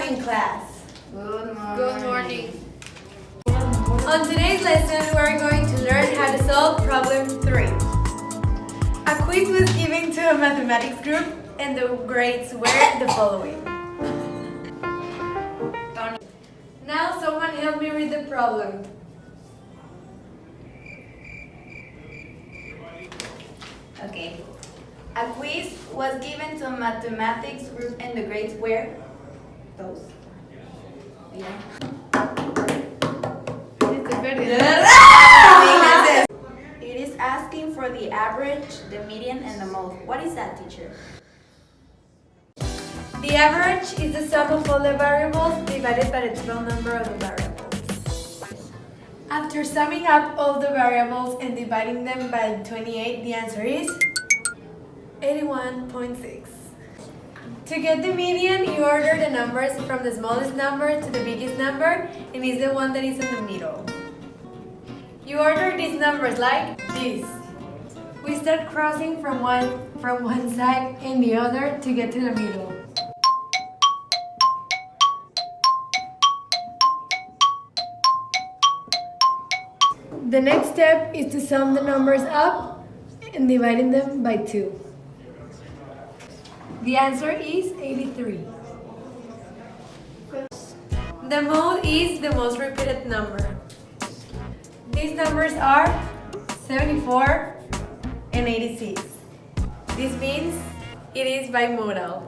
morning, class. Good morning. Good morning. On today's lesson, we are going to learn how to solve problem 3. A quiz was given to a mathematics group and the grades were the following. Now someone help me read the problem. Okay. A quiz was given to a mathematics group and the grades were those. Yeah. It is asking for the average, the median, and the mode. What is that, teacher? The average is the sum of all the variables divided by the total number of the variables. After summing up all the variables and dividing them by 28, the answer is 81.6. To get the median, you order the numbers from the smallest number to the biggest number, and is the one that is in the middle. You order these numbers like this. We start crossing from one side and the other to get to the middle. The next step is to sum the numbers up and dividing them by 2. The answer is 83. The mode is the most repeated number. These numbers are 74 and 86. This means it is bimodal.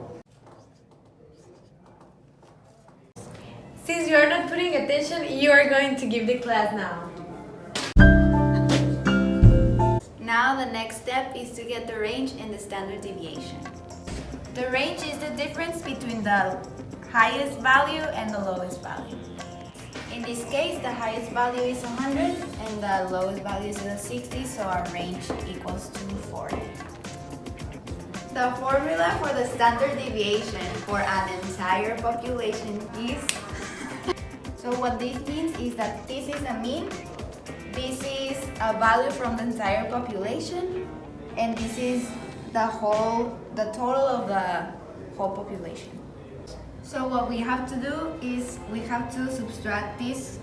Since you are not putting attention, you are going to give the class now. Now the next step is to get the range and the standard deviation. The range is the difference between the highest value and the lowest value. In this case, the highest value is 100 and the lowest value is 60, so our range equals to 40. The formula for the standard deviation for an entire population is... So what this means is that this is a mean, this is a value from the entire population, and this is the total of the whole population. So what we have to do is we have to subtract this,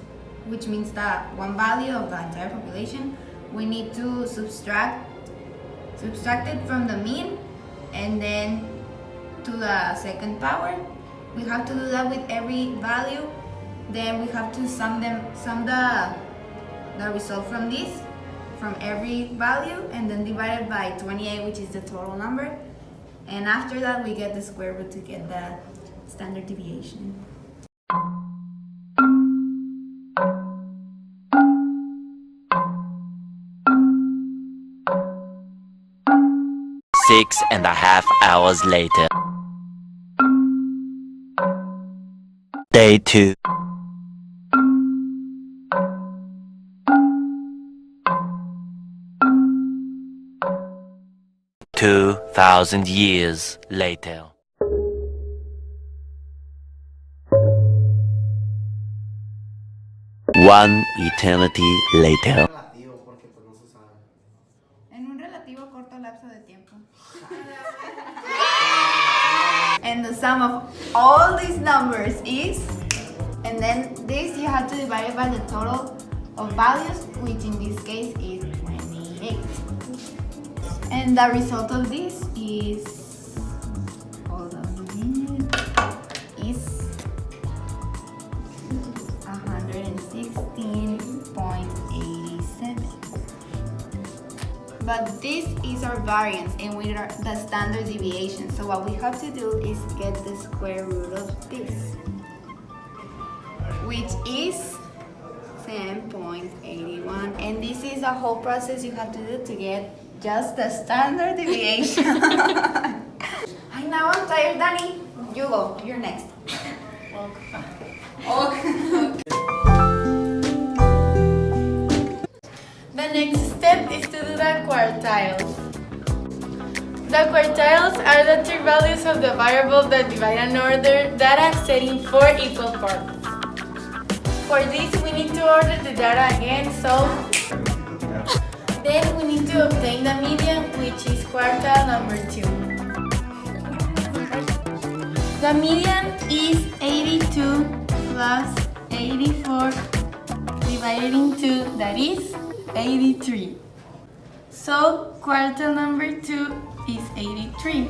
which means that one value of the entire population. We need to subtract it from the mean and then to the second power. We have to do that with every value. Then we have to sum the result from this, from every value, and then divide it by 28, which is the total number. And after that, we get the square root to get the standard deviation. Six and a half hours later. Day 2. Thousand years later. One eternity later. En un relativo corto lapso de tiempo. And the sum of all these numbers is, and then this you have to divide it by the total of values, which in this case is 28. And the result of this is, hold on a minute, is 116.87. But this is our variance and we are the standard deviation. So what we have to do is get the square root of this, which is 10.81. And this is a whole process you have to do to get just the standard deviation. I know I'm tired, Danny. You go. You're next. Okay. The next step is to do the quartiles. The quartiles are the 3 values of the variable that divide an order data set in 4 equal parts. For this, we need to order the data again, so then we need to obtain the median, which is quartile number 2. The median is 82 82 plus 84 divided in 2, that is 83. So quartile number 2 is 83.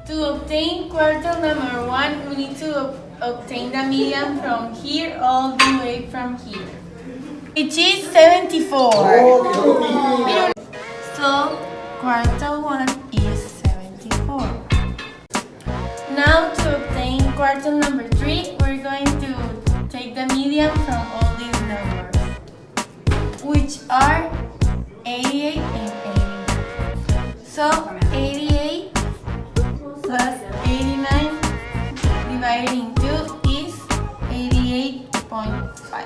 To obtain quartile number 1, we need to obtain the median from here all the way from here, which is 74. So quartile 1 is 74. Now to obtain quartile number 3, we're going to take the median from all these numbers, which are 88 and 89. So 88 plus 89 divided in 2 is 88.5.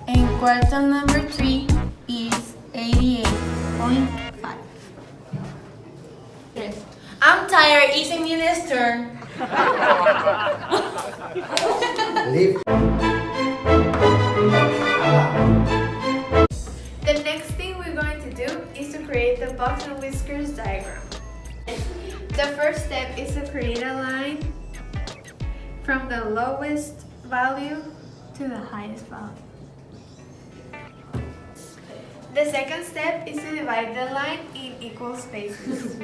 And quartile number 3 is 88.5. I'm tired, it's Emilia's turn. The next thing we're going to do is to create the box and whiskers diagram. The first step is to create a line from the lowest value to the highest value. The second step is to divide the line in equal spaces.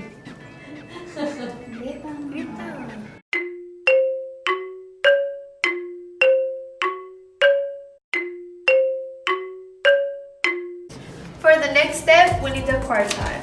For the next step, we need the quartile.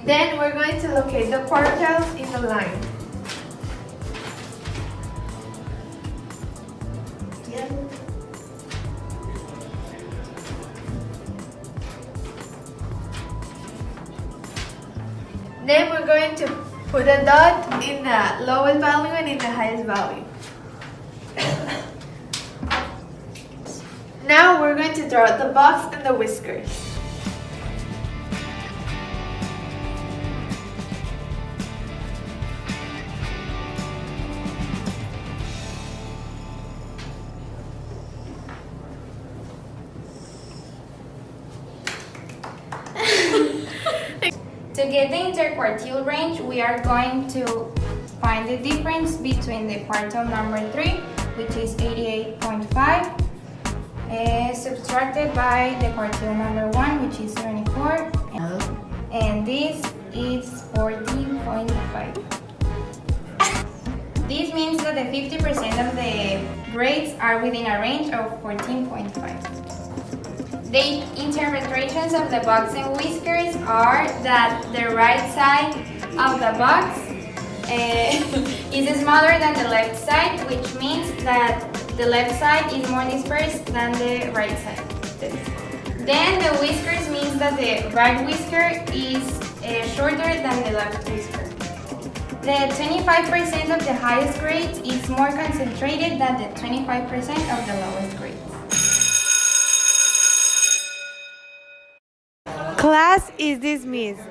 Then we're going to locate the quartiles in the line. Then we're going to put a dot in the lowest value and in the highest value. Now we're going to draw the box and the whiskers. To get the interquartile range, we are going to find the difference between the quartile number 3, which is 88.5, subtracted by the quartile number 1, which is 74, and this is 14.5. This means that the 50% of the grades are within a range of 14.5. The interpretations of the box and whiskers are that the right side of the box is smaller than the left side, which means that the left side is more dispersed than the right side. Then the whiskers means that the right whisker is shorter than the left whisker. The 25% of the highest grades is more concentrated than the 25% of the lowest grades. Class is dismissed.